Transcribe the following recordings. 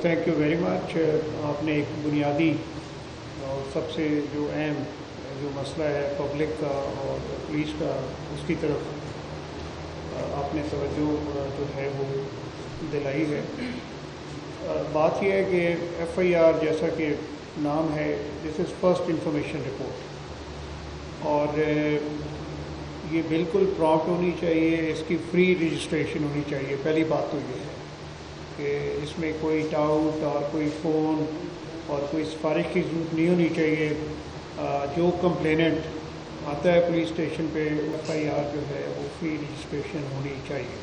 Thank you very much. आपने एक बुनियादी और सबसे जो अहम जो मसला है पब्लिक का और पुलिस का, उसकी तरफ आपने तवज्जो जो है वो दिलाई है। बात यह है कि एफआईआर जैसा कि नाम है, this is first information report, और ये बिल्कुल प्रॉम्प्ट होनी चाहिए, इसकी फ्री रजिस्ट्रेशन होनी चाहिए। पहली बात तो ये है कि इसमें कोई टाउट और कोई फ़ोन और कोई सिफारिश की ज़रूरत नहीं होनी चाहिए। जो कंप्लेनेंट आता है पुलिस स्टेशन पे, एफआईआर जो है वो फ्री रजिस्ट्रेशन होनी चाहिए।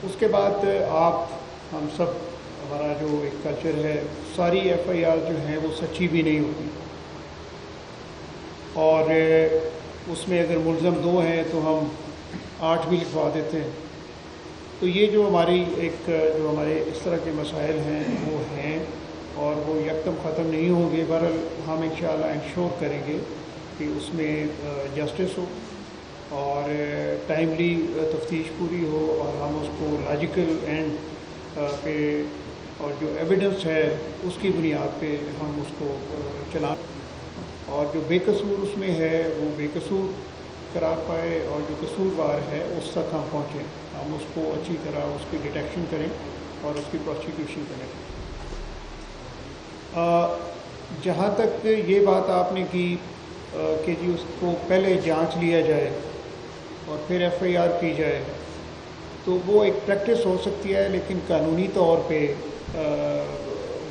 उसके बाद हम सब, हमारा जो एक कल्चर है, सारी एफआईआर जो हैं वो सच्ची भी नहीं होती, और उसमें अगर मुलज़म 2 हैं तो हम 8 भी लिखवा देते हैं। तो ये जो हमारे इस तरह के मसाइल हैं वो हैं, और वो यकदम ख़त्म नहीं होंगे। बहरहाल हम इंशाअल्लाह इंश्योर करेंगे कि उसमें जस्टिस हो और टाइमली तफ्तीश पूरी हो, और हम उसको लॉजिकल एंड पे और जो एविडेंस है उसकी बुनियाद पे हम उसको चलाएं, और जो बेकसूर उसमें है वो बेकसूर करार पाए, और जो कसूरवार है उस तक हम पहुँचें, हम उसको अच्छी तरह उसकी डिटेक्शन करें और उसकी प्रोसिक्यूशन करें। जहाँ तक ये बात आपने की कि जी उसको पहले जांच लिया जाए और फिर एफआईआर की जाए, तो वो एक प्रैक्टिस हो सकती है, लेकिन कानूनी तौर पे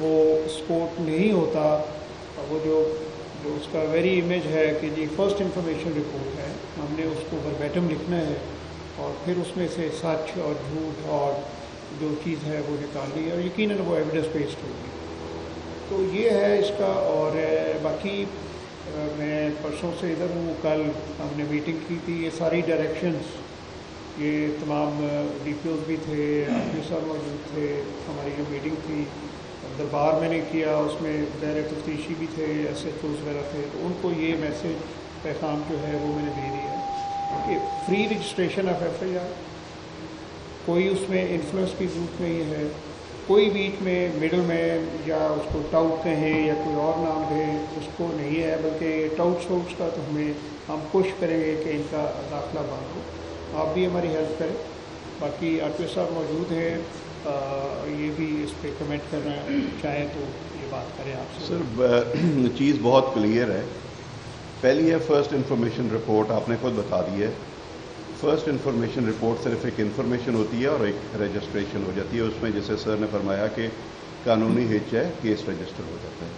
वो सपोर्ट नहीं होता। वो जो उसका वेरी इमेज है कि जी फर्स्ट इंफॉर्मेशन रिपोर्ट है, हमने उसको वर्बैटम लिखना है और फिर उसमें से सच और झूठ और जो चीज़ है वो निकालनी है, और यकीनन वो एविडेंस बेस्ड होगी। तो ये है इसका। और बाकी मैं परसों से इधर हूँ, कल हमने मीटिंग की थी, ये सारी डायरेक्शंस, ये तमाम डीपीओज़ भी थे, आरपीओ साहब मौजूद थे, हमारी जो मीटिंग थी दरबार मैंने किया, उसमें दायरे तफ्तीशी भी थे, SHOs वगैरह थे, तो उनको ये मैसेज पैगाम जो है वो मैंने दे दिया कि फ्री रजिस्ट्रेशन ऑफ एफआईआर, कोई उसमें इन्फ्लुएंस की जरूरत नहीं है, कोई बीच में मिडल में या उसको टाउट कहें या कोई और नाम दें उसको नहीं है, बल्कि टाउट सोर्स का तो हम कोशिश करेंगे कि इनका दाखिला बंद हो। आप भी हमारी हेल्प करें। बाकी आरपीओ साहब मौजूद हैं, ये भी इस पर कमेंट करना चाहें तो ये बात करें आपसे। सर, चीज़ बहुत क्लियर है। पहली है फर्स्ट इंफॉर्मेशन रिपोर्ट, आपने खुद बता दी है। फर्स्ट इंफॉर्मेशन रिपोर्ट सिर्फ एक इंफॉर्मेशन होती है और एक रजिस्ट्रेशन हो जाती है। उसमें जैसे सर ने फरमाया कि कानूनी हिच है, केस रजिस्टर हो जाता है।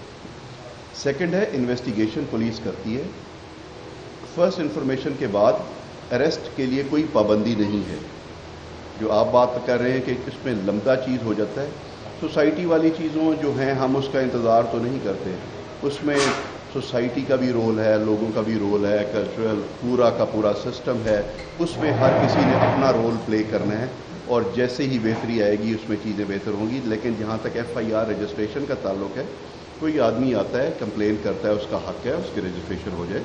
सेकंड है इन्वेस्टिगेशन पुलिस करती है। फर्स्ट इंफॉर्मेशन के बाद अरेस्ट के लिए कोई पाबंदी नहीं है। जो आप बात कर रहे हैं कि इसमें लंबा चीज़ हो जाता है, सोसाइटी वाली चीज़ों जो हैं हम उसका इंतज़ार तो नहीं करते, उसमें सोसाइटी का भी रोल है, लोगों का भी रोल है, कल्चरल पूरा का पूरा सिस्टम है, उसमें हर किसी ने अपना रोल प्ले करना है, और जैसे ही बेहतरी आएगी उसमें चीज़ें बेहतर होंगी। लेकिन जहाँ तक एफआईआर रजिस्ट्रेशन का ताल्लुक है, कोई आदमी आता है, कंप्लेन करता है, उसका हक है उसकी रजिस्ट्रेशन हो जाए।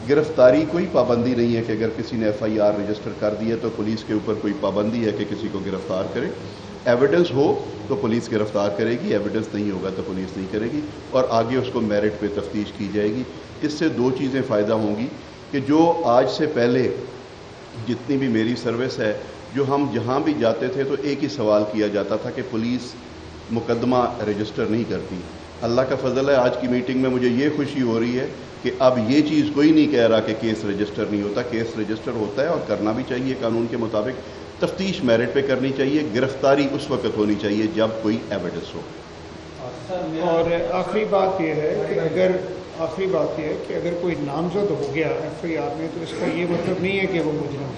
गिरफ्तारी कोई पाबंदी नहीं है कि अगर किसी ने एफआईआर रजिस्टर कर दी है तो पुलिस के ऊपर कोई पाबंदी है कि किसी को गिरफ्तार करे। एविडेंस हो तो पुलिस गिरफ्तार करेगी, एविडेंस नहीं होगा तो पुलिस नहीं करेगी, और आगे उसको मेरिट पे तफ्तीश की जाएगी। इससे 2 चीज़ें फ़ायदा होंगी कि जो आज से पहले जितनी भी मेरी सर्विस है, जो हम जहाँ भी जाते थे तो एक ही सवाल किया जाता था कि पुलिस मुकदमा रजिस्टर नहीं करती। अल्लाह का फजल है, आज की मीटिंग में मुझे ये खुशी हो रही है कि अब ये चीज़ कोई नहीं कह रहा कि केस रजिस्टर नहीं होता। केस रजिस्टर होता है और करना भी चाहिए कानून के मुताबिक। तफ्तीश मेरिट पे करनी चाहिए, गिरफ्तारी उस वक्त होनी चाहिए जब कोई एविडेंस हो। और आखिरी बात यह है कि अगर कोई नामजद हो गया एफआईआर में तो इसका ये मतलब नहीं है कि वो मुजरिम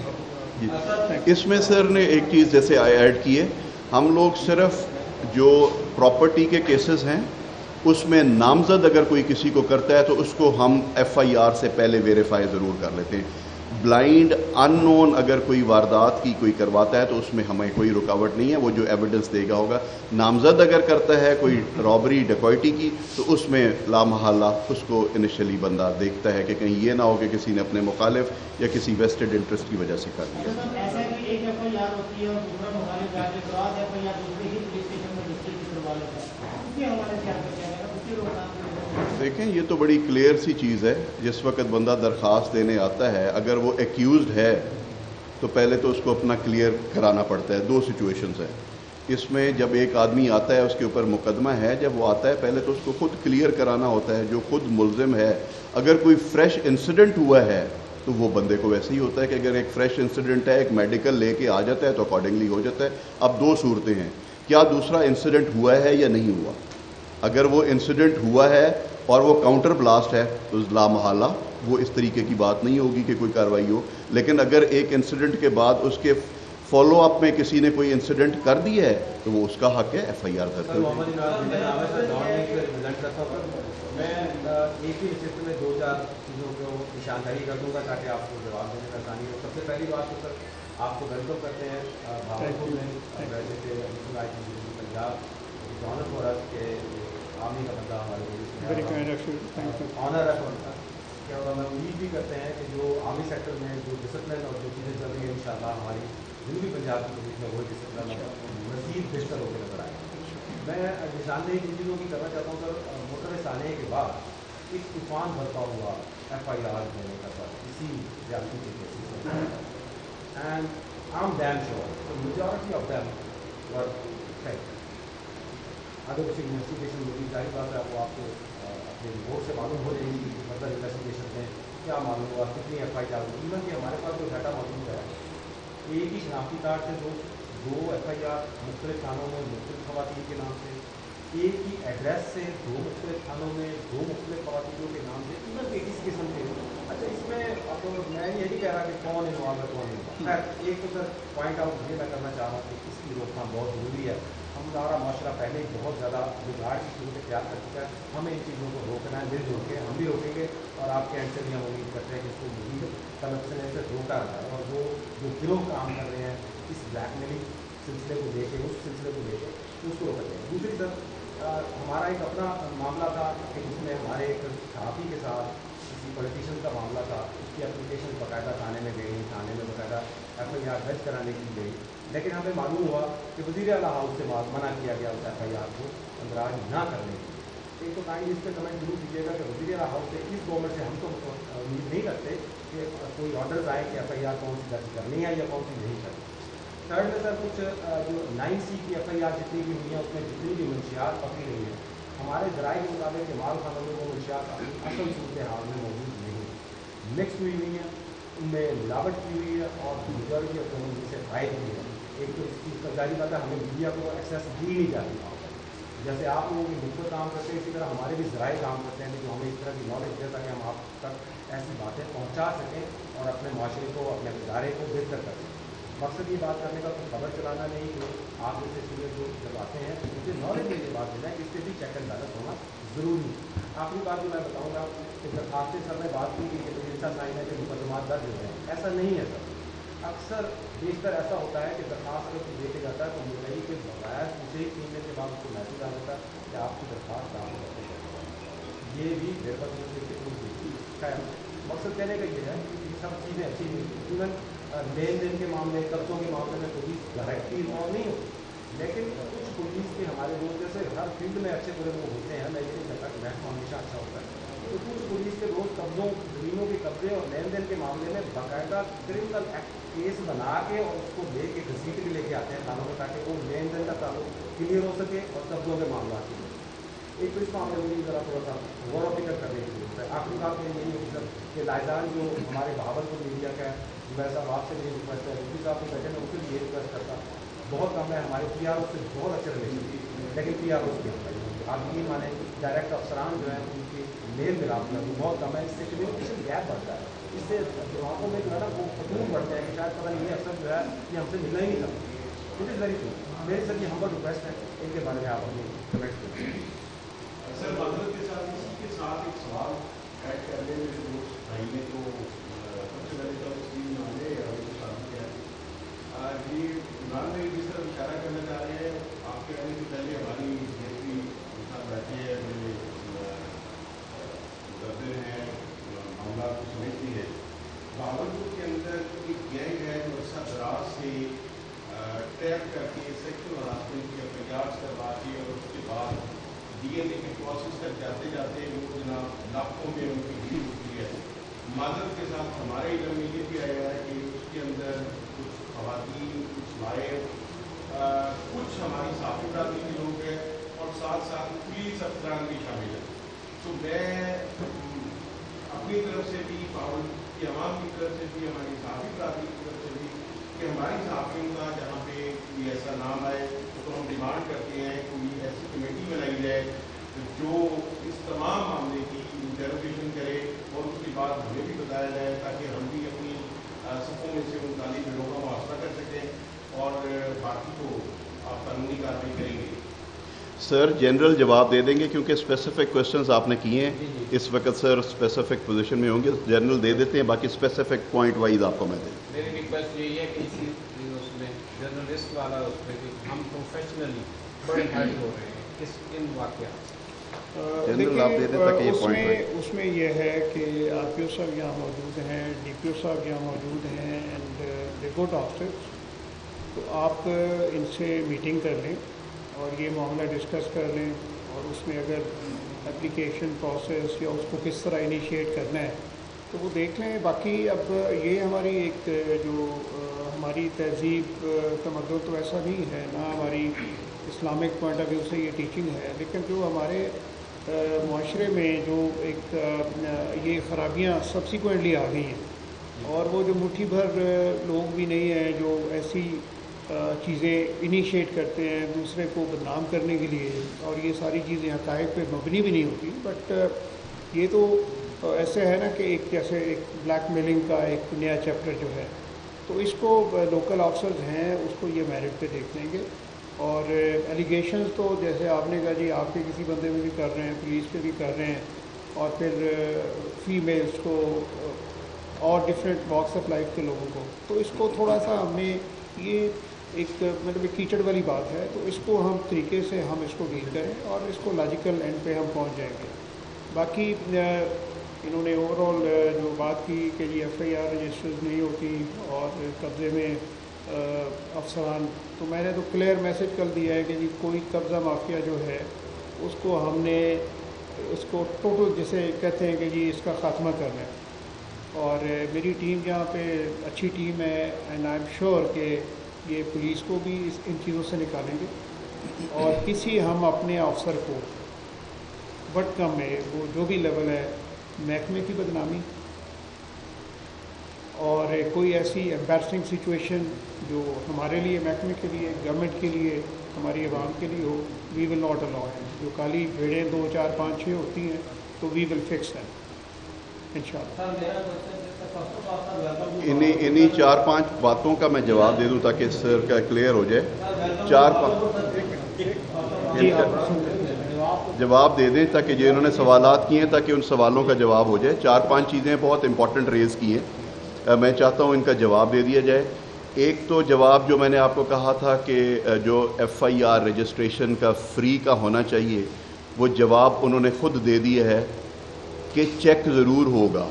है। इसमें सर ने एक चीज़ जैसे ऐड की है, हम लोग सिर्फ जो प्रॉपर्टी के केसेस हैं उसमें नामजद अगर कोई किसी को करता है तो उसको हम एफआईआर से पहले वेरीफाई ज़रूर कर लेते हैं। ब्लाइंड अननोन अगर कोई वारदात की कोई करवाता है तो उसमें हमें कोई रुकावट नहीं है, वो जो एविडेंस देगा होगा। नामजद अगर करता है कोई रॉबरी डकैती की तो उसमें लामहल्ला उसको इनिशियली बंदा देखता है कि कहीं ये ना हो कि किसी ने अपने मुखालिफ या किसी वेस्टेड इंटरेस्ट की वजह से कर दिया। دیکھیں یہ تو بڑی کلیئر سی چیز ہے. جس وقت بندہ درخواست دینے آتا ہے اگر وہ ایکیوزڈ ہے تو پہلے تو اس کو اپنا کلیئر کرانا پڑتا ہے. دو سچویشنز ہیں اس میں. جب ایک آدمی آتا ہے اس کے اوپر مقدمہ ہے, جب وہ آتا ہے پہلے تو اس کو خود کلیئر کرانا ہوتا ہے جو خود ملزم ہے. اگر کوئی فریش انسیڈنٹ ہوا ہے تو وہ بندے کو ویسے ہی ہوتا ہے کہ اگر ایک فریش انسیڈنٹ ہے, ایک میڈیکل لے کے آ جاتا ہے تو اکارڈنگلی ہو جاتا ہے. اب دو صورتیں ہیں, کیا دوسرا انسیڈنٹ ہوا ہے یا نہیں ہوا. اگر وہ انسیڈنٹ ہوا ہے اور وہ کاؤنٹر بلاسٹ ہے تو لا محالہ وہ اس طریقے کی بات نہیں ہوگی کہ کوئی کارروائی ہو. لیکن اگر ایک انسیڈنٹ کے بعد اس کے فالو اپ میں کسی نے کوئی انسیڈنٹ کر دیا ہے تو وہ اس کا حق ہے ایف آئی آر درج کرنے. میں ایک ہی نشست میں دو چار چیزوں کو نشاندہی کر دوں گا تاکہ آپ کو جواب دینے میں آسانی ہو. سب سے پہلی بات تو سر آپ کو ویلکم کرتے ہیں بھاولپور میں ویسے کہ پنجاب آنر فور اس کے آرمی کا بندہ ہمارے آنر ہے. اور ہم امید بھی کرتے ہیں کہ جو آرمی سیکٹر میں جو ڈسپلن اور جو چیزیں چل رہی ہیں انشاءاللہ ہماری جنوبی پنجاب کی پولیس میں وہ ڈسپلن مزید بہتر ہو کے نظر آئے. میں نشاندہی جن چیزوں کی کرنا چاہتا ہوں سر, موٹر سانے کے بعد ایک طوفان برپا ہوا ایف آئی آر دینے کا سر اسی زیادتی کے کیسز میں. And I am damn sure majority of them were fake. اگر کسی انویسٹیگیشن ہوتی ظاہر بات ہے آپ کو اپنے رپورٹ سے معلوم ہو جائے گی کہ فردر انویسٹیگیشن میں کیا معلوم ہوا, کتنی ایف آئی آر ہوئی. ایون کہ ہمارے پاس جو ڈاٹا موجود ہے ایک ہی شناختی کارڈ سے دو ایف آئی آر مختلف تھانوں میں مختلف خواتین کے نام سے, ایک ہی ایڈریس سے دو مختلف تھانوں میں دو مختلف خواتین کے نام سے, ایون کہ اس قسم کے. اچھا اس میں اب میں یہ نہیں کہہ رہا کہ کون انوالو ہے کون نہیں. خیر ایک تو سر پوائنٹ آؤٹ یہ میں کرنا چاہ رہا ہوں کہ اس کی روک تھام بہت ضروری ہے. ہمارا معاشرہ پہلے ہی بہت زیادہ بگاڑ کی صورت اختیار کر چکا ہے. ہمیں ان چیزوں کو روکنا ہے, مل جل کے ہم بھی روکیں گے اور آپ کے اینڈ سے بھی ہم امید کرتے ہیں کہ اس کو مزید کرپشن سے روکا جائے اور وہ جو گروہ کام کر رہے ہیں اس بلیک میلنگ سلسلے کو لے کے اس سلسلے کو لے کے اس کو روکا جائے. دوسری طرف ہمارا ایک اپنا معاملہ تھا کہ جس میں ہمارے ایک صحافی کے ساتھ کسی پولیٹیشین کا معاملہ تھا. اس کی اپلیکیشن باقاعدہ تھانے میں گئی, تھانے میں باقاعدہ ایف آئی آر درج کرانے کی گئی, لیکن ہمیں معلوم ہوا کہ وزیر اعلیٰ ہاؤس سے منع کیا گیا اس ایف آئی آر کو اندراج نہ کرنے کی. ایک تو کائنڈلی اس پہ کمنٹ ضرور کیجیے گا کہ وزیر اعلیٰ ہاؤس سے اس گورنمنٹ سے ہم تو امید نہیں کرتے کہ کوئی آرڈرز آئے کہ ایف آئی آر کون سی درج کرنی ہے یا کون سی نہیں کرنی. تھرڈ میں سر کچھ جو 9C کی ایف آئی آر جتنی بھی ہوئی ہیں اس میں جتنی بھی منشیات پکڑی گئی ہیں ہمارے ذرائع کے مطابق کہ مال خانوں میں وہ منشیات اپنی اصل صورت حال میں موجود نہیں, مکس ہوئی ہوئی ہیں, ان میں ملاوٹ کی ہوئی ہے اور میجورٹی آف ان سے فائد ہوئی ہے. ایک تو اس چیز کا جاری بات ہے ہمیں میڈیا کو ایکسیس دی نہیں جاتی. جیسے آپ لوگوں کی مفت کام کرتے ہیں اسی طرح ہمارے بھی ذرائع کام کرتے ہیں جو ہمیں اس طرح کی نالج دے تاکہ ہم آپ تک ایسی باتیں پہنچا سکیں اور اپنے معاشرے کو اپنے ادارے کو بہتر کر سکیں. مقصد یہ بات کرنے کا کوئی خبر چلانا نہیں کہ آپ جیسے اسٹوڈنٹ جو جب آتے ہیں مجھے نالج میں یہ بات دینا ہے کہ اس پہ بھی چیک اینڈ بیلنس ہونا ضروری ہے. آخری بات جو میں بتاؤں گا کہ درخواستیں سر نے بات کی کہ ایسا سائن ہے کہ مقدمات درج ہوتے ہیں, ایسا نہیں ہے سر. اکثر بیشتر ایسا ہوتا ہے کہ درخواست اگر کوئی دے کے جاتا ہے تو مدعی کے بغیر اسے ہی 3 دن کے بعد اس کو میسج آ جاتا ہے کہ آپ کی درخواست آپ کو یہ بھی دیر پر خیر مقصد کہنے کا یہ ہے کہ یہ سب چیزیں اچھی نہیں. ایون لین دین کے معاملے قرضوں کے معاملے میں پولیس ڈائریکٹلی انوالو نہیں ہوتی, لیکن کچھ پولیس کے ہمارے لوگ جیسے ہر فیلڈ میں اچھے برے لوگ ہوتے ہیں. میں یہ نہیں کہتا کہ محکمہ ہمیشہ اچھا ہوتا ہے, تو کچھ پولیس کے لوگ قبضوں زمینوں کے قبضے اور لین دین کے معاملے میں باقاعدہ کرمنل ایکٹ کیس بنا کے اور اس کو لے کے گھسیٹ کے لے کے آتے ہیں تھانوں میں تاکہ وہ لین دین کا تعلق کلیئر ہو سکے اور قبضوں کے معاملات کے لیے. ایک تو اس معاملے میں ذرا تھوڑا سا غور و فکر کرنے کی ضرورت ہے. آخری بات میں یہی ہوگی سر کہ لائزان جو ہمارے بہاولپور میڈیا کا ہے, زبیر صاحب آپ سے بھی ریکویسٹ ہے, مفتی صاحب کو بیٹھے میں ان سے بھی یہ ریکویسٹ کرتا بہت کم ہے. ہمارے پی آر او سے بہت اچھے ریلیشن لیکن پی آر او کی آپ یہ مانیں ڈائریکٹ افسران جو ہیں ان کی میل ملاپ جو ہے بہت کم ہے. اس سے کمیونیکیشن گیپ بڑھتا ہے, اس سے دماغوں میں جو ہے نا وہ خطون بڑھتا ہے کہ شاید پتہ نہیں یہ افسر جو ہے یہ ہم سے ملنا ہی نہیں سکتا. It is very true. میری سر یہ ہمبل ریکویسٹ ہے ان کے بارے میں آپ اپنی کمنٹس کریں. سر معذرت کے ساتھ اسی کے ساتھ ایک سوال ایڈ کر لیں. میرے دوست بھائی نے تو سب سے پہلے تو اس کی مانے اور شامل کیا ہے یہ عمران میں جس طرح اشارہ کرنا چاہ رہے ہیں آپ کے آنے سے پہلے ہماری جیسے انسان بیٹھے ہیں مقدر ہیں معاملات کو سمجھتی ہے. بہاولپور کے اندر ایک گینگ ہے جو عرصہ دراز سے ٹریپ کر کے سیکشل ہراسمنٹ کی احتجاج کروا کے اور اس کے بعد ڈی این اے लाखों में उनकी भीड़ होती है। मादरत के साथ हमारे इलम में ये भी आया है कि उसके अंदर कुछ ख़वातीन, कुछ लायक, कुछ हमारी साफ़ी बरादरी के लोग हैं और साथ साथ पुलिस अफसरान भी शामिल हैं। तो मैं अपनी तरफ से भी, पावन की आवाम की तरफ से भी, हमारी साफ़ी बरादरी की तरफ से भी कि हमारी साफ़ियों का जहाँ पे कोई ऐसा नाम आए तो हम डिमांड करते हैं कोई ऐसी कमेटी बनाई जाए जो इस तमाम मामले की इंटरोगेशन करे और उसके बाद हमें भी बताया जाए ताकि हम भी अपनी सफ़ों में से उन तालिब लोगों का मुआवजा कर सकें और बाकी तो आप कानूनी कार्रवाई करेंगे। सर जनरल जवाब दे देंगे क्योंकि स्पेसिफिक क्वेश्चंस आपने किए हैं, इस वक्त सर स्पेसिफिक पोजीशन में होंगे, जनरल दे देते हैं, बाकी स्पेसिफिक पॉइंट वाइज आपको मैं दे। मेरी रिक्वेस्ट यही है कि इसी उसमें जर्नलिस्ट वाला उसमें कि हम प्रोफेशनली बड़े हार्ड हो रहे हैं किस इन वाक़यात जनरल आप दे दें ताकि ये पॉइंट उसमें यह है कि RPO साहब यहाँ मौजूद हैं, DPO साहब यहाँ मौजूद हैं एंड दे गुड ऑफिसर्स, तो आप इनसे मीटिंग कर लें और ये मामला डिस्कस कर लें और उसमें अगर एप्लीकेशन प्रोसेस या उसको किस तरह इनिशिएट करना है तो वो देख लें। बाकी अब ये हमारी एक जो हमारी तहज़ीब तमद्दुन तो ऐसा नहीं है ना, हमारी इस्लामिक पॉइंट ऑफ व्यू से ये टीचिंग है, लेकिन जो हमारे माशरे में जो एक ये ख़राबियाँ सब्सिक्वेंटली आ गई हैं और वो जो मुट्ठी भर लोग भी नहीं हैं जो ऐसी चीज़ें इनिशिएट करते हैं दूसरे को बदनाम करने के लिए, और ये सारी चीज़ें हक़ाइक़ पे मबनी भी नहीं होती। बट ये तो ऐसे है ना कि एक जैसे एक ब्लैक मेलिंग का एक नया चैप्टर जो है, तो इसको लोकल ऑफिसर्स हैं उसको ये मेरिट पे देख लेंगे। और एलिगेशंस तो जैसे आपने कहा जी आपके किसी बंदे में भी कर रहे हैं, पुलिस पे भी कर रहे हैं, और फिर फीमेल्स को और डिफरेंट वॉक्स ऑफ लाइफ के लोगों को, तो इसको थोड़ा सा हमने ये एक मतलब एक कीचड़ वाली बात है, तो इसको हम तरीके से हम इसको डील करें और इसको लॉजिकल एंड पे हम पहुंच जाएंगे। बाकी इन्होंने ओवरऑल जो बात की कि जी FIR रजिस्टर्स नहीं होती और कब्ज़े में अफसरान, तो मैंने तो क्लियर मैसेज कर दिया है कि जी कोई कब्ज़ा माफिया जो है उसको हमने उसको टोटल जिसे कहते हैं कि जी इसका ख़ात्मा करना है। और मेरी टीम यहाँ पे अच्छी टीम है एंड आई एम श्योर कि ये पुलिस को भी इन चीज़ों से निकालेंगे और किसी हम अपने अफसर को बटकम में वो जो भी लेवल है महकमे की बदनामी और कोई ऐसी एम्बैरसिंग सिचुएशन जो हमारे लिए, महकमे के लिए, गवर्नमेंट के लिए, हमारी आवाम के लिए हो, वी विल नॉट अलाउ है। जो काली भेड़ें 2, 4, 5, 6 होती हैं तो वी विल फिक्स दैट इंशाल्लाह। इन्हीं 4-5 बातों का मैं जवाब दे दूं ताकि सर का क्लियर हो जाए। 4-5 जवाब दे दें ताकि जो इन्होंने सवालात किए हैं ताकि उन सवालों का जवाब हो जाए। 4-5 चीज़ें बहुत इंपॉर्टेंट रेज़ की हैं, मैं चाहता हूं इनका जवाब दे दिया जाए। एक तो जवाब जो मैंने आपको कहा था कि जो FIR रजिस्ट्रेशन का फ्री का होना चाहिए, वो जवाब उन्होंने खुद दे दिया है कि चेक ज़रूर होगा।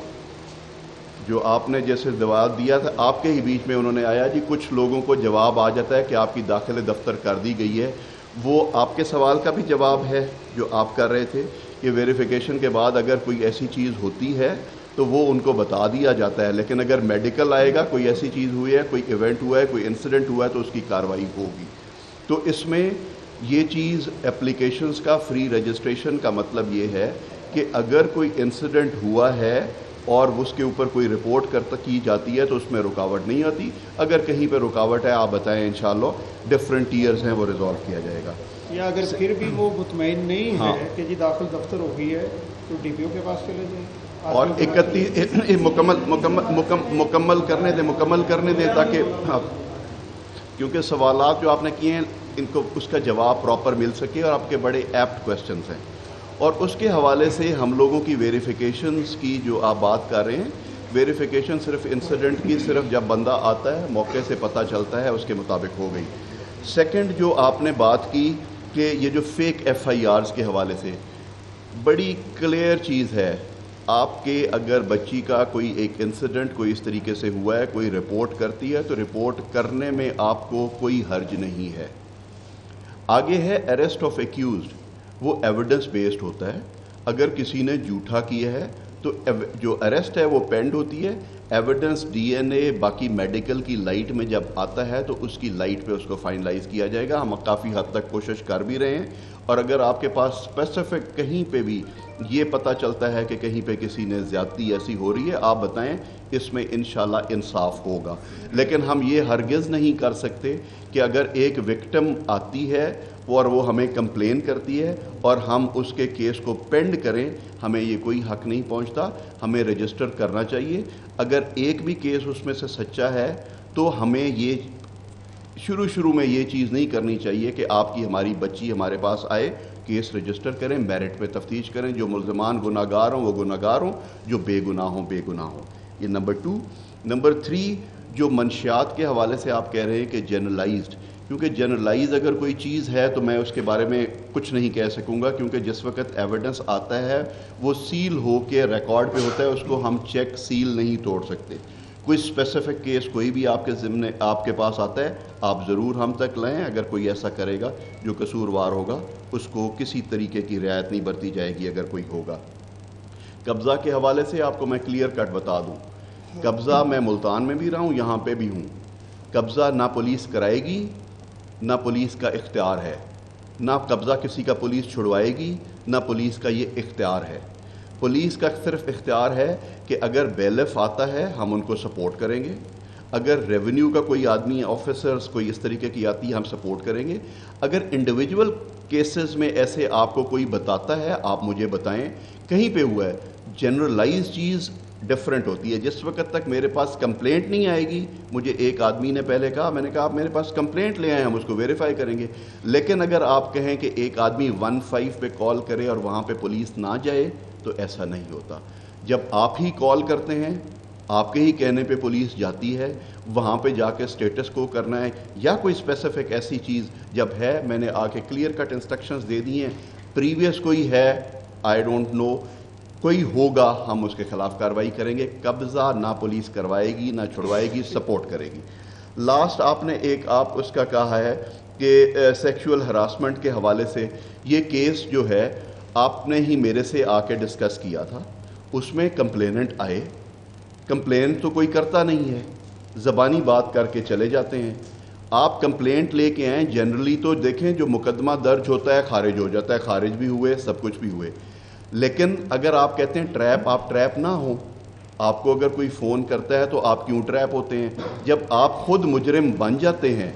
जो आपने जैसे जवाब दिया था आपके ही बीच में उन्होंने आया जी कुछ लोगों को जवाब आ जाता है कि आपकी दाखिले दफ्तर कर दी गई है, वो आपके सवाल का भी जवाब है जो आप कर रहे थे कि वेरिफिकेशन के बाद अगर कोई ऐसी चीज़ होती है तो वो उनको बता दिया जाता है, लेकिन अगर मेडिकल आएगा, कोई ऐसी चीज़ हुई है, कोई इवेंट हुआ है, कोई इंसिडेंट हुआ है तो उसकी कार्रवाई होगी। तो इसमें ये चीज़ एप्लीकेशंस का फ्री रजिस्ट्रेशन का मतलब ये है कि अगर कोई इंसिडेंट हुआ है और उसके ऊपर कोई रिपोर्ट की जाती है तो उसमें रुकावट नहीं आती। अगर कहीं पर रुकावट है आप बताएं, इंशाल्लाह डिफरेंट टीयर्स हैं वो रिजॉल्व किया जाएगा। या अगर फिर भी वो मुतमईन नहीं हाँ। है कि जी दाखिल दफ्तर हो गई है तो DPO के पास चले जाए और 31 मुकम्मल करने दें ताकि हाँ, क्योंकि सवालात जो आपने किए हैं इनको उसका जवाब प्रॉपर मिल सके और आपके बड़े एप्ट क्वेश्चंस हैं। और उसके हवाले से हम लोगों की वेरिफिकेशंस की जो आप बात कर रहे हैं, वेरिफिकेशन सिर्फ इंसिडेंट की सिर्फ जब बंदा आता है मौके से पता चलता है उसके मुताबिक हो गई। सेकंड जो आपने बात की कि ये जो फेक FIRs के हवाले से बड़ी क्लियर चीज़ है, आपके अगर बच्ची का कोई एक इंसिडेंट कोई इस तरीके से हुआ है, कोई रिपोर्ट करती है तो रिपोर्ट करने में आपको कोई हर्ज नहीं है। आगे है अरेस्ट ऑफ एक्यूज्ड, वो एविडेंस बेस्ड होता है। اگر کسی نے جھوٹا کیا ہے تو جو اریسٹ ہے وہ پینڈ ہوتی ہے، ایویڈنس ڈی این اے باقی میڈیکل کی لائٹ میں جب آتا ہے تو اس کی لائٹ پہ اس کو فائنلائز کیا جائے گا. ہم کافی حد تک کوشش کر بھی رہے ہیں، اور اگر آپ کے پاس اسپیسیفک کہیں پہ بھی یہ پتہ چلتا ہے کہ کہیں پہ کسی نے زیادتی ایسی ہو رہی ہے، آپ بتائیں، اس میں انشاءاللہ انصاف ہوگا. لیکن ہم یہ ہرگز نہیں کر سکتے کہ اگر ایک وکٹم آتی ہے اور وہ ہمیں کمپلین کرتی ہے اور ہم اس کے کیس کو پینڈ کریں، ہمیں یہ کوئی حق نہیں پہنچتا. ہمیں رجسٹر کرنا چاہیے. اگر ایک بھی کیس اس میں سے سچا ہے تو ہمیں یہ شروع میں یہ چیز نہیں کرنی چاہیے کہ آپ کی ہماری بچی ہمارے پاس آئے، کیس رجسٹر کریں، میرٹ پہ تفتیش کریں، جو ملزمان گناہ گار ہوں وہ گناہ گار ہوں، جو بے گناہ ہوں بے گناہ ہوں. یہ نمبر 2. نمبر 3، جو منشیات کے حوالے سے آپ کہہ رہے ہیں کہ جنرلائزڈ، کیونکہ جنرلائز اگر کوئی چیز ہے تو میں اس کے بارے میں کچھ نہیں کہہ سکوں گا، کیونکہ جس وقت ایویڈنس آتا ہے وہ سیل ہو کے ریکارڈ پہ ہوتا ہے، اس کو ہم چیک سیل نہیں توڑ سکتے. کوئی اسپیسیفک کیس کوئی بھی آپ کے ضمن آپ کے پاس آتا ہے، آپ ضرور ہم تک لائیں. اگر کوئی ایسا کرے گا جو قصوروار ہوگا، اس کو کسی طریقے کی رعایت نہیں برتی جائے گی اگر کوئی ہوگا. قبضہ کے حوالے سے آپ کو میں کلیئر کٹ بتا دوں، قبضہ میں ملتان میں بھی رہا ہوں، یہاں پہ بھی ہوں. قبضہ نہ پولیس کرائے گی، نہ پولیس کا اختیار ہے. نہ قبضہ کسی کا پولیس چھڑوائے گی، نہ پولیس کا یہ اختیار ہے. پولیس کا صرف اختیار ہے کہ اگر بیلف آتا ہے ہم ان کو سپورٹ کریں گے، اگر ریونیو کا کوئی آدمی آفیسرز کوئی اس طریقے کی آتی ہے ہم سپورٹ کریں گے. اگر انڈیویجول کیسز میں ایسے آپ کو کوئی بتاتا ہے آپ مجھے بتائیں کہیں پہ ہوا ہے. جنرلائز چیز ڈفرینٹ ہوتی ہے. جس وقت تک میرے پاس کمپلینٹ نہیں آئے گی، مجھے ایک آدمی نے پہلے کہا، میں نے کہا آپ میرے پاس کمپلینٹ لے آئیں ہم اس کو ویریفائی کریں گے. لیکن اگر آپ کہیں کہ ایک آدمی 15 پہ کال کرے اور وہاں پہ پولیس نہ جائے تو ایسا نہیں ہوتا. جب آپ ہی کال کرتے ہیں، آپ کے ہی کہنے پہ پولیس جاتی ہے، وہاں پہ جا کے سٹیٹس کو کرنا ہے یا کوئی اسپیسیفک ایسی چیز جب ہے، میں نے آ کے کلیئر کٹ انسٹرکشنز دے دی ہیں. پریویس کوئی ہے آئی ڈونٹ نو، کوئی ہوگا ہم اس کے خلاف کارروائی کریں گے. قبضہ نہ پولیس کروائے گی نہ چھڑوائے گی، سپورٹ کرے گی. لاسٹ آپ نے ایک آپ اس کا کہا ہے کہ سیکشول ہراسمنٹ کے حوالے سے یہ کیس جو ہے آپ نے ہی میرے سے آ کے ڈسکس کیا تھا. اس میں کمپلیننٹ آئے، کمپلین تو کوئی کرتا نہیں ہے، زبانی بات کر کے چلے جاتے ہیں. آپ کمپلینٹ لے کے آئیں. جنرلی تو دیکھیں جو مقدمہ درج ہوتا ہے خارج ہو جاتا ہے، خارج بھی ہوئے سب کچھ بھی ہوئے. لیکن اگر آپ کہتے ہیں ٹریپ، آپ ٹریپ نہ ہوں. آپ کو اگر کوئی فون کرتا ہے تو آپ کیوں ٹریپ ہوتے ہیں؟ جب آپ خود مجرم بن جاتے ہیں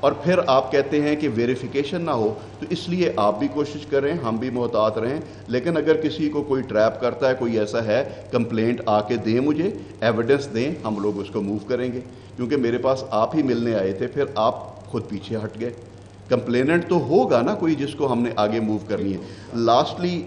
اور پھر آپ کہتے ہیں کہ ویریفیکیشن نہ ہو، تو اس لیے آپ بھی کوشش کریں، ہم بھی محتاط رہیں. لیکن اگر کسی کو کوئی ٹریپ کرتا ہے، کوئی ایسا ہے، کمپلینٹ آ کے دیں، مجھے ایویڈنس دیں، ہم لوگ اس کو موو کریں گے. کیونکہ میرے پاس آپ ہی ملنے آئے تھے، پھر آپ خود پیچھے ہٹ گئے. کمپلیننٹ تو ہوگا نا کوئی جس کو ہم نے آگے موو کرنی ہے. لاسٹلی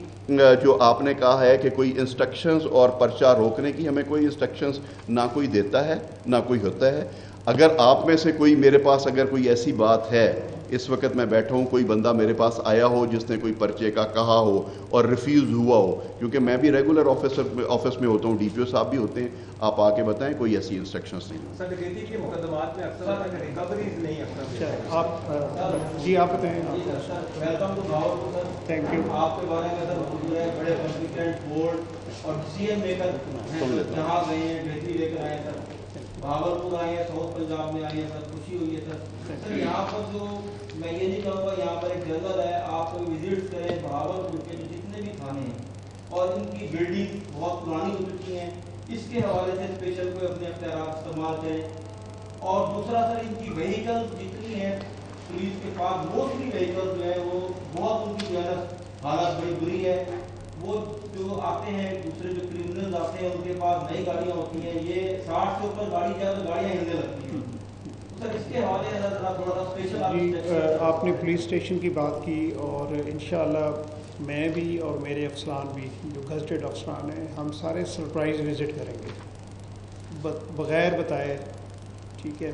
جو آپ نے کہا ہے کہ کوئی انسٹرکشنز اور پرچہ روکنے کی، ہمیں کوئی انسٹرکشنز نہ کوئی دیتا ہے نہ کوئی ہوتا ہے. اگر آپ میں سے کوئی میرے پاس اگر کوئی ایسی بات ہے، اس وقت میں بیٹھا ہوں، کوئی بندہ میرے پاس آیا ہو جس نے کوئی پرچے کا کہا ہو اور ریفیوز ہوا ہو، کیونکہ میں بھی ریگولر آفس میں ہوتا ہوں، ڈی پی او صاحب بھی ہوتے ہیں، آپ آ کے بتائیں کوئی ایسی انسٹرکشنز نہیں. سر ڈکیتی کے مقدمات میں اکثر ریکوریز نہیں آپ جی آپ بتائیں. Welcome to Bahawalpur sir. Thank you. آپ کے بارے میں سر جو ہے بڑے کمپیٹنٹ بورڈ اور ڈیسیژن میکر جہاں گئے ہیں بہتری لے کر آئے ہیں سر. بھاولپور آئے ہیں، ساؤتھ پنجاب میں آئے ہیں سر، خوشی ہوئی ہے سر. سر یہاں پر جو میں یہ نہیں کہوں گا، یہاں پر ایک جنگل ہے، آپ کوئی وزٹ کریں بھاولپور کے جتنے بھی تھانے ہیں اور ان کی بلڈنگ بہت پرانی ہو چکی ہیں، اس کے حوالے سے اسپیشل کوئی اپنے اختیارات استعمال کریں. اور دوسرا سر ان کی وہیکل جتنی ہیں پولیس کے پاس، موسٹلی وہیکل جو ہے وہ بہت ان کی حالت بڑی بری ہے. وہ جو آتے ہیں دوسرے جو کرمنلز آتے ہیں ان کے پاس نئی گاڑیاں ہوتی ہیں، یہ 60 سے اوپر گاڑی جائے تو گاڑیاں ہلنے لگتی ہیں. سر اس کے حوالے سے تھوڑا سا اسپیشل آپ نے پولیس اسٹیشن کی بات کی، اور انشاءاللہ میں بھی اور میرے افسران بھی جو گزٹڈ افسران ہیں، ہم سارے سرپرائز وزٹ کریں گے بغیر بتائے. ٹھیک ہے،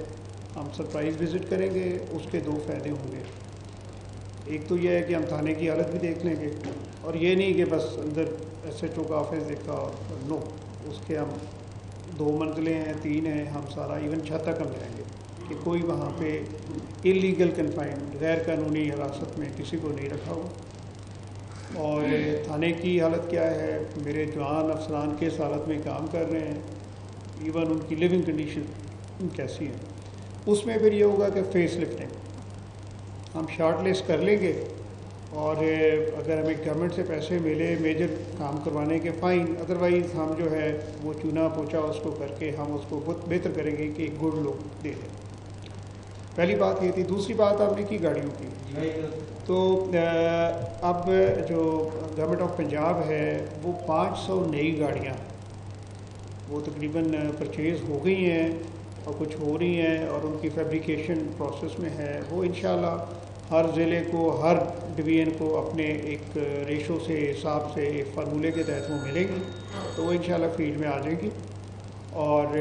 ہم سرپرائز وزٹ کریں گے. اس کے 2 فائدے ہوں گے. ایک تو یہ ہے کہ ہم تھانے کی حالت بھی دیکھ لیں گے، اور یہ نہیں کہ بس اندر ایس ایچ او کا آفس دیکھا اور نو، اس کے ہم 2 منزلیں ہیں، 3 ہیں، ہم سارا ایون چھت تک ہم جائیں گے کہ کوئی وہاں پہ انلیگل کنفائنڈ غیر قانونی حراست میں کسی کو نہیں رکھا ہوا. اور تھانے کی حالت کیا ہے، میرے جوان افسران کس حالت میں کام کر رہے ہیں، ایون ان کی لیونگ کنڈیشن کیسی ہے. اس میں پھر یہ ہوگا کہ فیس لفٹنگ ہم شارٹ لسٹ کر لیں گے، اور اگر ہمیں گورنمنٹ سے پیسے ملے میجر کام کروانے کے فائن، ادروائز ہم جو ہے وہ چونا پوچھا اس کو کر کے ہم اس کو بہت بہتر کریں گے کہ ایک گڈ لک دے دیں. پہلی بات یہ تھی. دوسری بات آپ نے کی گاڑیوں کی، تو اب جو گورنمنٹ آف پنجاب ہے وہ 500 نئی گاڑیاں وہ تقریباً پرچیز ہو گئی ہیں اور کچھ ہو رہی ہیں، اور ان کی فیبریکیشن پروسیس میں ہے. وہ انشاءاللہ ہر ضلع کو، ہر ڈویژن کو اپنے ایک ریشو سے، حساب سے، ایک فارمولے کے تحت وہ ملیں گی، تو وہ انشاءاللہ فیلڈ میں آ جائیں گی. اور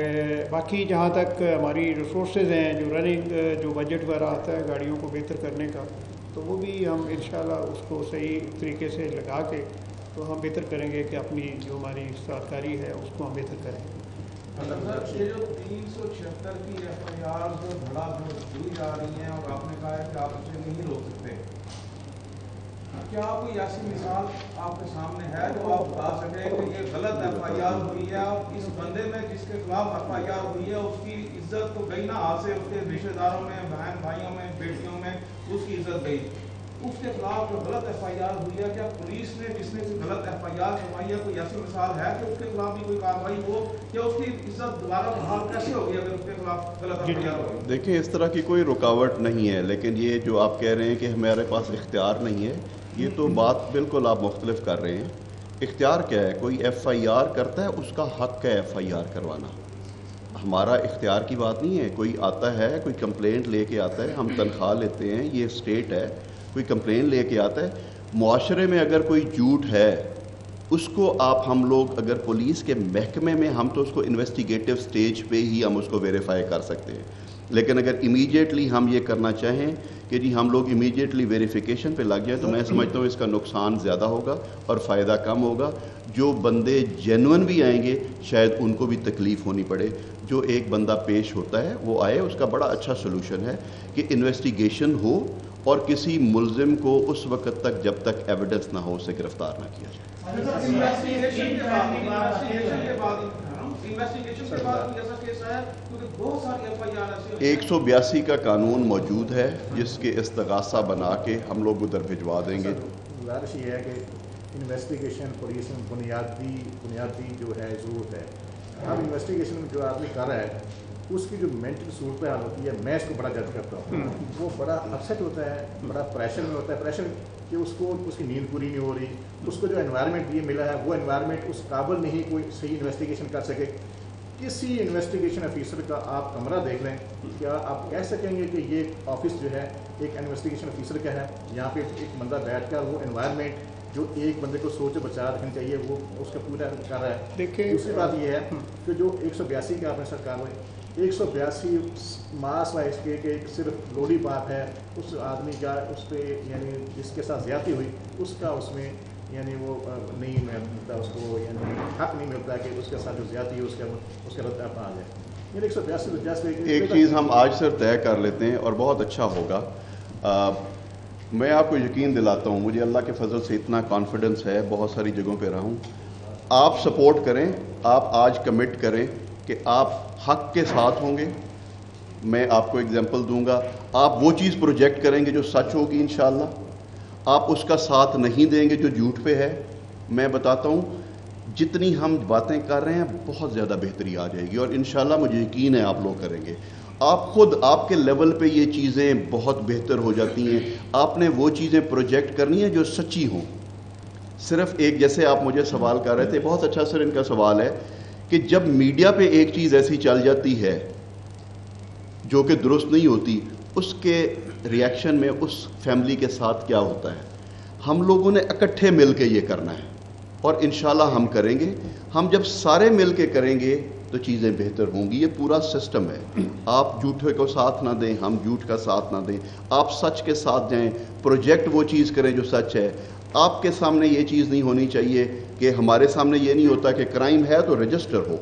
باقی جہاں تک ہماری ریسورسز ہیں، جو رننگ جو بجٹ وغیرہ آتا ہے گاڑیوں کو بہتر کرنے کا، تو وہ بھی ہم انشاءاللہ اس کو صحیح طریقے سے لگا کے تو ہم بہتر کریں گے کہ اپنی جو ہماری سرکاری ہے اس کو ہم بہتر کریں. یہ جو 376 کی FIR بڑا دی جا رہی ہیں اور آپ نے کہا ہے کہ آپ اسے نہیں روک سکتے، کیا کوئی ایسی مثال آپ کے سامنے ہے جو آپ بتا سکیں کہ یہ غلط FIR ہوئی ہے، اور اس بندے میں جس کے خلاف FIR ہوئی ہے اس کی عزت تو گئی نا ہاتھ سے، اس کے رشتے داروں میں، بہن بھائیوں میں، بیٹیوں میں اس کی عزت گئی، اس کے خلاف جو غلط FIR ہوئی ہے، کیا پولیس نے جس نے غلط FIR کروائی ہے کوئی ایسی مثال ہے کہ اس کے خلاف بھی کوئی کارروائی ہو، کہ اس کی عزت دوبارہ بحال کیسے ہوگی اگر اس کے خلاف غلط FIR ہوگی؟ دیکھیں اس طرح کی کوئی رکاوٹ نہیں ہے، لیکن یہ جو آپ کہہ رہے ہیں کہ ہمارے پاس اختیار نہیں ہے، یہ تو بات بالکل آپ مختلف کر رہے ہیں. اختیار کیا ہے؟ کوئی FIR کرتا ہے اس کا حق ہے FIR کروانا، ہمارا اختیار کی بات نہیں ہے. کوئی آتا ہے، کوئی کمپلینٹ لے کے آتا ہے، ہم تنخواہ لیتے ہیں، یہ اسٹیٹ ہے، کوئی کمپلین لے کے آتا ہے. معاشرے میں اگر کوئی جھوٹ ہے اس کو ہم لوگ اگر پولیس کے محکمے میں ہم تو اس کو انویسٹیگیٹو سٹیج پہ ہی ہم اس کو ویریفائی کر سکتے ہیں. لیکن اگر امیڈیٹلی ہم یہ کرنا چاہیں کہ جی ہم لوگ امیڈیٹلی ویریفیکیشن پہ لگ جائیں تو میں سمجھتا ہوں اس کا نقصان زیادہ ہوگا اور فائدہ کم ہوگا. جو بندے جینون بھی آئیں گے شاید ان کو بھی تکلیف ہونی پڑے. جو ایک بندہ پیش ہوتا ہے وہ آئے، اس کا بڑا اچھا سلوشن ہے کہ انویسٹیگیشن ہو اور کسی ملزم کو اس وقت تک جب تک ایویڈنس نہ ہو اسے گرفتار نہ کیا جائے. انویسٹیگیشن کے بعد کوئی ایسا کیس آیا کیونکہ بہت ساری FIR ایسی 182 کا قانون موجود ہے جس کے استغاثہ بنا کے ہم لوگ ادھر بھجوا دیں گے. گزارش یہ ہے کہ انویسٹیگیشن پولیس میں بنیادی جو ہے ضرورت ہے. اب انویسٹیگیشن میں جو آدمی کر رہا ہے اس کی جو مینٹل صورتحال ہوتی ہے، میں اس کو بڑا جج کرتا ہوں. وہ بڑا اپسیٹ ہوتا ہے، بڑا پریشر میں ہوتا ہے. پریشر کہ اس کو اس کی نیند پوری نہیں ہو رہی، اس کو جو انوائرمنٹ یہ ملا ہے وہ انوائرمنٹ اس قابل نہیں کوئی صحیح انویسٹیگیشن کر سکے. کسی انویسٹیگیشن آفیسر کا آپ کمرہ دیکھ لیں، کیا آپ کہہ سکیں گے کہ یہ آفس جو ہے ایک انویسٹیگیشن آفیسر کا ہے؟ یہاں پہ ایک بندہ بیٹھ کر وہ انوائرمنٹ جو ایک بندے کو سوچ بچا رکھنی چاہیے وہ اس کا پورا کر رہا ہے. دوسری بات یہ ہے کہ جو 182 کا آپ نے سرکار ہوئی 182 ماس وائز کے کہ صرف لوڈی بات ہے اس آدمی کا اس پہ یعنی جس کے ساتھ زیادتی ہوئی اس کا اس میں یعنی وہ نہیں ملتا، اس کو یعنی حق نہیں ملتا کہ اس کے ساتھ جو زیادتی ہے اس کا رد آ جائے. یعنی 182 تو جیسے ایک چیز ہم آج سے طے کر لیتے ہیں اور بہت اچھا ہوگا. میں آپ کو یقین دلاتا ہوں، مجھے اللہ کے فضل سے اتنا کانفیڈنس ہے، بہت ساری جگہوں پہ رہا ہوں. آپ سپورٹ کریں، آپ آج کمٹ کریں کہ آپ حق کے ساتھ ہوں گے. میں آپ کو اگزامپل دوں گا، آپ وہ چیز پروجیکٹ کریں گے جو سچ ہوگی انشاءاللہ. آپ اس کا ساتھ نہیں دیں گے جو جھوٹ پہ ہے. میں بتاتا ہوں جتنی ہم باتیں کر رہے ہیں بہت زیادہ بہتری آ جائے گی اور انشاءاللہ مجھے یقین ہے آپ لوگ کریں گے. آپ خود آپ کے لیول پہ یہ چیزیں بہت بہتر ہو جاتی ہیں. آپ نے وہ چیزیں پروجیکٹ کرنی ہیں جو سچی ہوں. صرف ایک جیسے آپ مجھے سوال کر رہے تھے، بہت اچھا سر ان کا سوال ہے کہ جب میڈیا پہ ایک چیز ایسی چل جاتی ہے جو کہ درست نہیں ہوتی، اس کے ریاکشن میں اس فیملی کے ساتھ کیا ہوتا ہے. ہم لوگوں نے اکٹھے مل کے یہ کرنا ہے اور انشاءاللہ ہم کریں گے. ہم جب سارے مل کے کریں گے تو چیزیں بہتر ہوں گی. یہ پورا سسٹم ہے. آپ جھوٹے کو ساتھ نہ دیں، ہم جھوٹ کا ساتھ نہ دیں. آپ سچ کے ساتھ جائیں، پروجیکٹ وہ چیز کریں جو سچ ہے. آپ کے سامنے یہ چیز نہیں ہونی چاہیے کہ ہمارے سامنے یہ نہیں ہوتا کہ کرائم ہے تو رجسٹر ہو.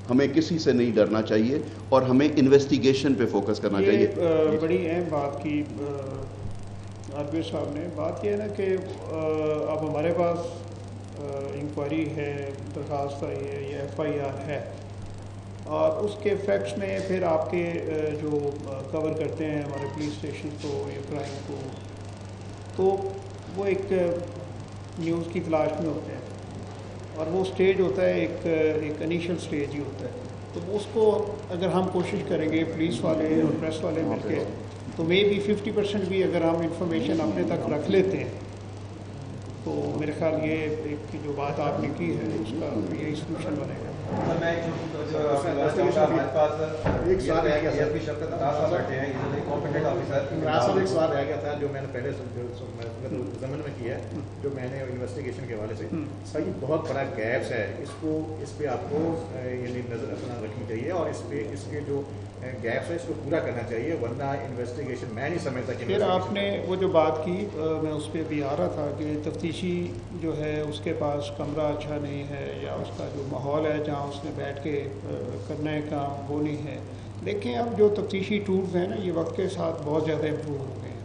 ہمیں کسی سے نہیں ڈرنا چاہیے اور ہمیں انویسٹیگیشن پہ فوکس کرنا چاہیے. بڑی اہم بات کی आरबी साहब ने, बात यह है ना कि अब हमारे पास इंक्वायरी है, दरख्वास्त आई है या FIR है, और उसके फैक्ट्स में फिर आपके जो कवर करते हैं हमारे पुलिस स्टेशन को या क्राइम को, तो वो एक न्यूज़ की तलाश में होते हैं, और वो स्टेज होता है एक इनिशियल स्टेज ही होता है। तो उसको अगर हम कोशिश करेंगे पुलिस वाले और प्रेस वाले मिलके, तो मे बी 50% भी अगर हम इंफॉर्मेशन अपने तक रख लेते हैं, तो मेरे ख्याल ये एक जो बात आपने की है उसका यही सोल्यूशन बनेगा। सर मैं हमारे पास एक सवाल रह गया सर। DSP शफकत अता साहब बैठे हैं, is a competent officer. Imran साहब, एक सवाल रह गया था जो मैंने पहले जमन में किया है, जो मैंने इन्वेस्टिगेशन के हवाले से, सर ये बहुत बड़ा गैप्स है, इस पे आपको यानी नज़र अपना रखनी चाहिए, और इसके जो गैप्स है इसको पूरा करना चाहिए, वरना इन्वेस्टिगेशन मैं नहीं समझता कि। फिर आपने वो जो बात की, मैं उस पर भी आ रहा था कि तफ्तीशी जो है उसके पास कमरा अच्छा नहीं है, या उसका जो माहौल है जहाँ उसने बैठ के करने का वो नहीं है। देखें, अब जो तफ्तीशी टूल्स हैं ना, ये वक्त के साथ बहुत ज़्यादा इम्प्रूव हो गए हैं,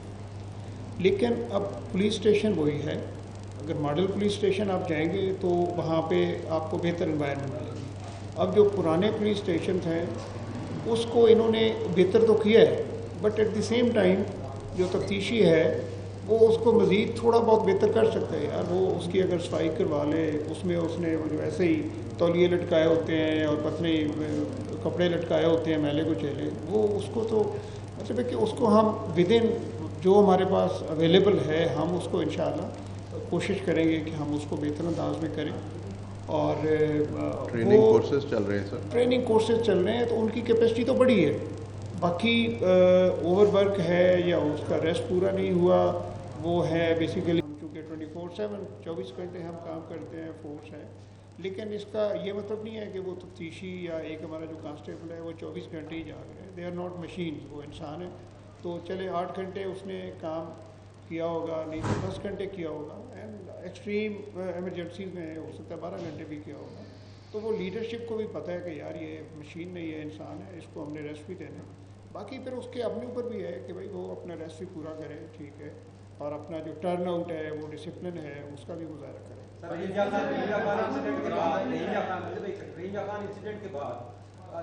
लेकिन अब पुलिस स्टेशन वही है। अगर मॉडल पुलिस स्टेशन आप जाएंगे तो वहाँ पे आपको बेहतर एनवायरनमेंट मिलेगी। अब जो पुराने पुलिस स्टेशन हैं उसको इन्होंने बेहतर तो किया है, but at the same time जो तफ्तीशी है वो उसको मज़ीद थोड़ा बहुत बेहतर कर सकते हैं यार। वो उसकी अगर सफाई करवा ले, उसमें उसने वो जो ऐसे ही तौलिए लटकाए होते हैं और पतले कपड़े लटकाए होते हैं मैले कुचेले, वो उसको तो मतलब है कि उसको हम विद इन जो हमारे पास अवेलेबल है हम उसको इंशाअल्लाह कोशिश करेंगे कि हम उसको बेहतर अंदाज में करें। और ट्रेनिंग कोर्सेज चल रहे हैं सर, ट्रेनिंग कोर्सेज चल रहे हैं, तो उनकी कैपेसिटी तो बड़ी है। बाकी ओवरवर्क है या उसका रेस्ट पूरा नहीं हुआ, वो है बेसिकली चूँकि 24/7 24 घंटे हम काम करते हैं, फोर्स है, लेकिन इसका ये मतलब नहीं है कि वो तफ्तीशी या एक हमारा जो कांस्टेबल है वो 24 घंटे ही जा रहे हैं। दे आर नॉट मशीन, वो इंसान है। तो चले 8 घंटे उसने काम किया होगा, नहीं तो 10 घंटे किया होगा, एंड एक्सट्रीम एमरजेंसीज में हो सकता है 12 घंटे भी किया होगा। तो वो लीडरशिप को भी पता है कि यार ये मशीन नहीं है, इंसान है, इसको हमने रेस्ट भी देना है। बाकी फिर उसके अपने ऊपर भी है कि भाई वो अपना रेस्ट भी पूरा करे, ठीक है, और अपना जो टर्न आउट है वो डिसिप्लिन है उसका भी गुजारा करे। इंसिडेंट के बाद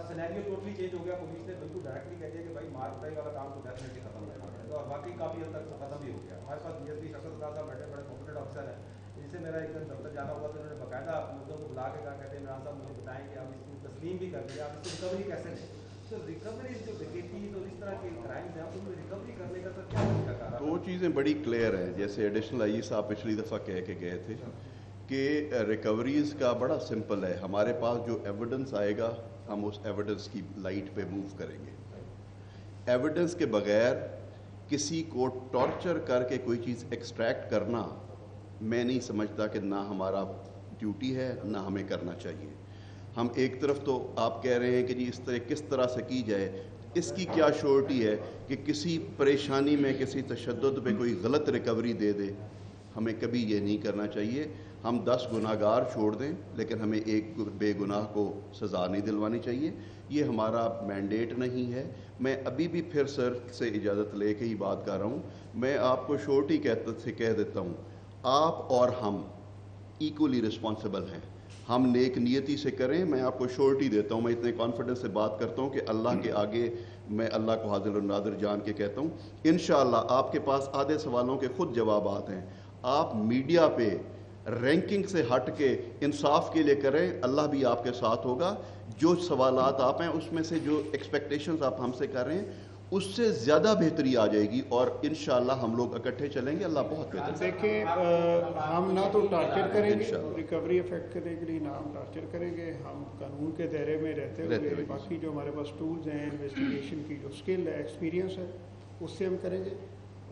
सिनेरियो टोटली चेंज हो गया। पुलिस ने बिल्कुल डायरेक्टली कह दिया कि भाई मार कुटाई वाला काम तो डेफिनेटली खत्म करना है, और बाकी काफ़ी हद तक खत्म भी हो गया। हमारे पास DSP शफकत अता साहब बैठे, बड़े कॉम्पिटेंट ऑफिसर हैं, जिनसे मेरा एक दिन दफ्तर जाना हुआ तो उन्होंने बाकायदा मुद्दों को बुला के कहा, कहते हैं इमरान साहब मुझे बताएं कि आप इसको तस्लीम भी कर दिया, आप इसको रिकवरी कैसे लें। तो रिकवरी जो डकैती तो इस तरह के क्राइम्स हैं, उनको रिकवरी करने का सर क्या तरीका कार? दो चीज़ें बड़ी क्लियर हैं। जैसे एडिशनल आई साहब पिछली दफ़ा कह के गए थे कि रिकवरीज़ का बड़ा सिंपल है, हमारे पास जो एविडेंस आएगा हम उस एविडेंस की लाइट पे मूव करेंगे। एविडेंस के बगैर किसी को टॉर्चर करके कोई चीज़ एक्सट्रैक्ट करना मैं नहीं समझता कि ना हमारा ड्यूटी है ना हमें करना चाहिए। हम एक तरफ तो आप कह रहे हैं कि जी इस तरह किस तरह से की जाए, इसकी क्या श्योरिटी है कि किसी परेशानी में किसी तशद्दुद पे कोई गलत रिकवरी दे दे। हमें कभी ये नहीं करना चाहिए। हम 10 गुनाहगार छोड़ दें लेकिन हमें एक बेगुनाह को सज़ा नहीं दिलवानी चाहिए, ये हमारा मैंडेट नहीं है। मैं अभी भी फिर सर से इजाज़त ले के ही बात कर रहा हूँ। मैं आपको श्योरिटी कह देता हूँ, आप और हम इक्वली रिस्पॉन्सिबल हैं। हम नेक नियति से करें, मैं आपको श्योरिटी देता हूँ, मैं इतने कॉन्फिडेंस से बात करता हूँ कि अल्लाह के आगे मैं अल्लाह को हाज़िर और नाज़िर जान के कहता हूँ, इंशाअल्लाह आपके पास आधे सवालों के खुद जवाबात हैं। आप मीडिया पे रैंकिंग से हट के इंसाफ के लिए करें, अल्लाह भी आपके साथ होगा। जो सवालात आप हैं उसमें से जो एक्सपेक्टेशंस आप हमसे कर रहे हैं उससे ज़्यादा बेहतरी आ जाएगी और इंशाअल्लाह हम लोग इकट्ठे चलेंगे, अल्लाह बहुत बेहतर। देखें, हम ना तो टार्चर करेंगे रिकवरी इफेक्ट करने के लिए, ना हम टार्चर करेंगे, हम कानून के दायरे में रहते हुए बाकी जो हमारे पास टूल्स हैं, इन्वेस्टिगेशन की जो स्किल है, एक्सपीरियंस है, उससे हम करेंगे।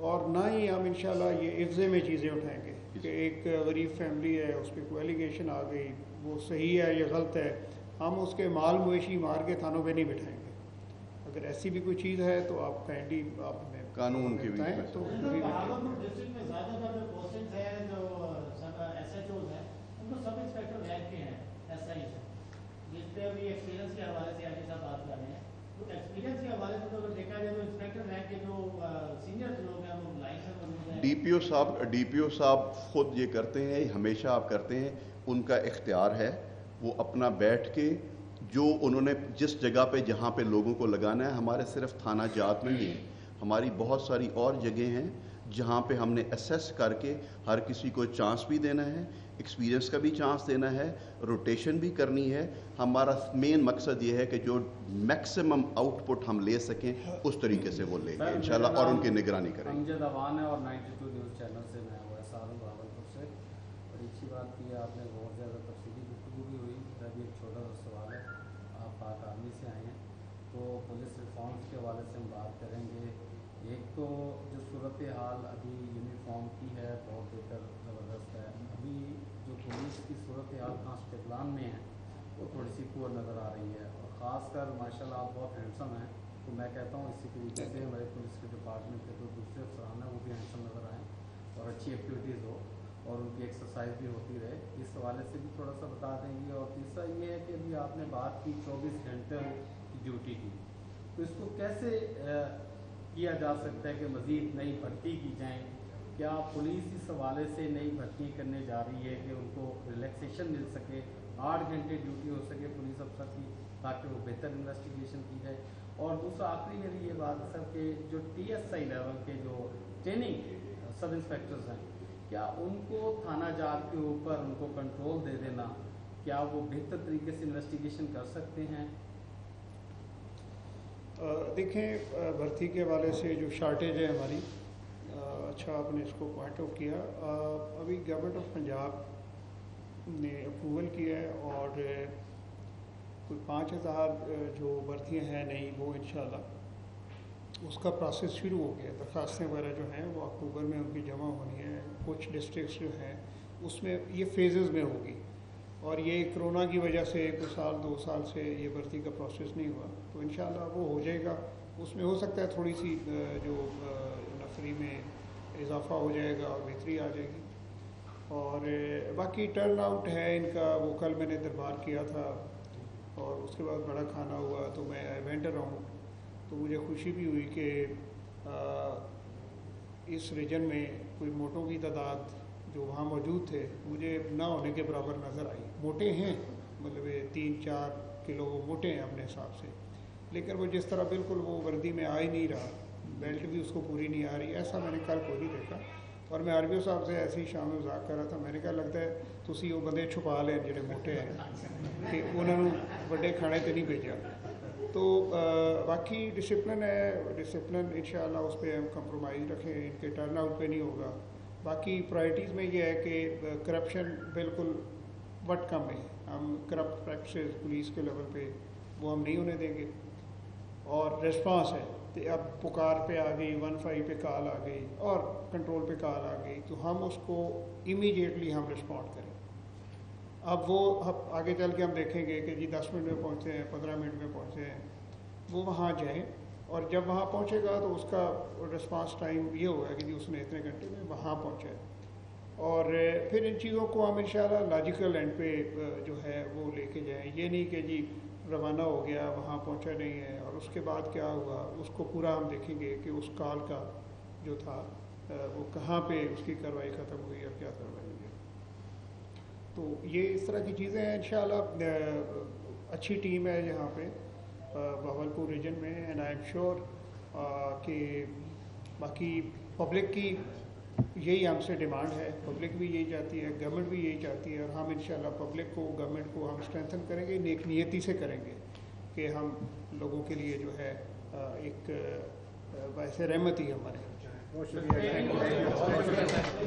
और ना ही हम इंशाल्लाह ये इफ्ज़े में चीज़ें उठाएंगे कि एक गरीब फैमिली है उस पर कोई एलिगेशन आ गई, वो सही है या गलत है, हम उसके माल मवेशी मार के थानों पे नहीं बिठाएंगे। अगर ऐसी भी कोई चीज़ है तो आप काइंडली आप हमें कानून के बताएं तो डिस्ट्रिक्ट में ज़्यादातर जो पोस्टिंग्स हैं, जो SHOs हैं, उनको सब इंस्पेक्टर रैंक के हैं, SI से, जिस पे अभी एक्सपीरियंस के हवाले से आगे साहब बात कर रहे हैं। तो एक्सपीरियंस के हवाले से तो अगर देखा जाए तो इंस्पेक्टर रैंक के जो सीनियर लोग हैं वो लाइन में मौजूद हैं। DPO साहब खुद ये करते हैं, हमेशा आप करते हैं, उनका इख्तियार है, वो अपना बैठ के जो उन्होंने जिस जगह पे जहाँ पे लोगों को लगाना है, हमारे सिर्फ थाना जात में नहीं है, हमारी बहुत सारी और जगह हैं जहाँ पे हमने असेस करके हर किसी को चांस भी देना है, एक्सपीरियंस का भी चांस देना है, रोटेशन भी करनी है। हमारा मेन मकसद ये है कि जो मैक्सिमम आउटपुट हम ले सकें उस तरीके से वो लेंगे इंशाल्लाह और उनकी निगरानी करेंगे। अमजद अवान है और 92 न्यूज़ चैनल से मैं हुआ सारूं भावलपुर से। बड़ी अच्छी बात की है आपने, बहुत ज़्यादा तफसीली गुफ्तगू भी हुई। अभी एक छोटा सा सवाल है, आप पाक आर्मी से आए हैं तो पुलिस रिफॉर्म्स के हवाले से हम बात करेंगे। एक तो जो सूरत हाल अभी यूनिफॉर्म की है बहुत बेहतर ज़बरदस्त है, अभी जो पुलिस की सूरत हाल कांस्टेबलान में है वो थोड़ी सी पुअर नज़र आ रही है, और ख़ासकर माशाल्लाह आप बहुत हैंडसम हैं, तो मैं कहता हूँ इसी तरीके से हमारे पुलिस के डिपार्टमेंट के जो दूसरे अफसरान हैं वो भी हैंडसम नज़र आएँ और अच्छी एक्टिविटीज़ हो और उनकी एक्सरसाइज भी होती रहे, इस हवाले से भी थोड़ा सा बता देंगे। और तीसरा ये है कि अभी आपने बात की 24 घंटे की ड्यूटी की, तो इसको कैसे किया जा सकता है कि मज़ीद नई भर्ती की जाए? क्या पुलिस इस हवाले से नई भर्ती करने जा रही है कि उनको रिलैक्सेशन मिल सके, 8 घंटे ड्यूटी हो सके पुलिस अफसर की, ताकि वो बेहतर इन्वेस्टिगेशन की जाए? और दूसरा आखिरी मेरी ये बात है सर कि जो TSI लेवल के जो ट्रेनिंग सब इंस्पेक्टर्स हैं, क्या उनको थाना जात के ऊपर उनको कंट्रोल दे देना, क्या वो बेहतर तरीके से इन्वेस्टिगेशन कर सकते हैं? देखें, भर्ती के हवाले से जो शार्टेज है हमारी, अच्छा आपने इसको पॉइंट आउट किया। अभी गवर्नमेंट ऑफ पंजाब ने अप्रूवल किया है और कोई 5000 जो भर्तियाँ हैं नई, वो इंशाल्लाह उसका प्रोसेस शुरू हो गया। दरखास्तें वगैरह जो हैं वो अक्टूबर में उनकी जमा होनी है। कुछ डिस्ट्रिक्ट्स जो हैं उसमें ये फेजेस में होगी, और ये कोरोना की वजह से कुछ साल 2 साल से ये भर्ती का प्रोसेस नहीं हुआ, तो इंशाल्लाह वो हो जाएगा। उसमें हो सकता है थोड़ी सी जो नफरी में इजाफा हो जाएगा और बेहतरी आ जाएगी। और बाकी टर्न आउट है इनका, वो कल मैंने दरबार किया था और उसके बाद बड़ा खाना हुआ, तो मैं वेंट अराउंड, तो मुझे खुशी भी हुई कि इस रीजन में कोई मोटों की तादाद जो वहाँ मौजूद थे मुझे ना होने के बराबर नज़र आई। मोटे हैं, मतलब 3-4 किलो वो मोटे हैं अपने हिसाब से, लेकिन वो जिस तरह बिल्कुल वो वर्दी में आ ही नहीं रहा, बेल्ट भी उसको पूरी नहीं आ रही, ऐसा मैंने कल को नहीं देखा। और मैं RBO साहब से ऐसे ही शाम में मजाक कर रहा था, मैंने कहा लगता है तुसी वो बंदे छुपा लें जिहड़े मोटे हैं कि उन्होंने बड़े खाने तो नहीं भेजा। तो बाकी डिसिप्लिन है, डिसिप्लिन इंशाल्लाह उस पर हम कंप्रोमाइज़ रखें, इनके टर्न आउट पे नहीं होगा। बाकी प्रायोरिटीज़ में ये है कि करप्शन बिल्कुल बट कम है, हम करप्ट प्रैक्टिसेस पुलिस के लेवल पे वो हम नहीं होने देंगे। और रिस्पांस है कि अब पुकार पे आ गई, 15 पे कॉल आ गई और कंट्रोल पे कॉल आ गई, तो हम उसको इमीडिएटली हम रिस्पॉन्ड करें। अब वो आगे चल के हम देखेंगे कि जी 10 मिनट में पहुँचे हैं, 15 मिनट में पहुँचे हैं, वो वहाँ जाएँ, और जब वहाँ पहुँचेगा तो उसका रिस्पांस टाइम ये होगा कि जी उसने इतने घंटे में वहाँ पहुँचा है। और फिर इन चीज़ों को हम इंशाल्लाह लॉजिकल एंड पे जो है वो लेके जाएं। ये नहीं कि जी रवाना हो गया, वहाँ पहुँचा नहीं है और उसके बाद क्या हुआ, उसको पूरा हम देखेंगे कि उस कॉल का जो था वो कहाँ पे उसकी कार्रवाई ख़त्म हुई और क्या कार्रवाई हुई। तो ये इस तरह की चीज़ें हैं। इंशाल्लाह अच्छी टीम है यहाँ पे बहावलपुर रीजन में, एंड आई एम श्योर कि बाकी पब्लिक की यही हमसे डिमांड है, पब्लिक भी यही चाहती है, गवर्नमेंट भी यही चाहती है, और हम इंशाल्लाह पब्लिक को, गवर्नमेंट को हम स्ट्रेंथन करेंगे, नेक नियति से करेंगे कि हम लोगों के लिए जो है एक वैसे रहमत ही हमारे। बहुत शुक्रिया।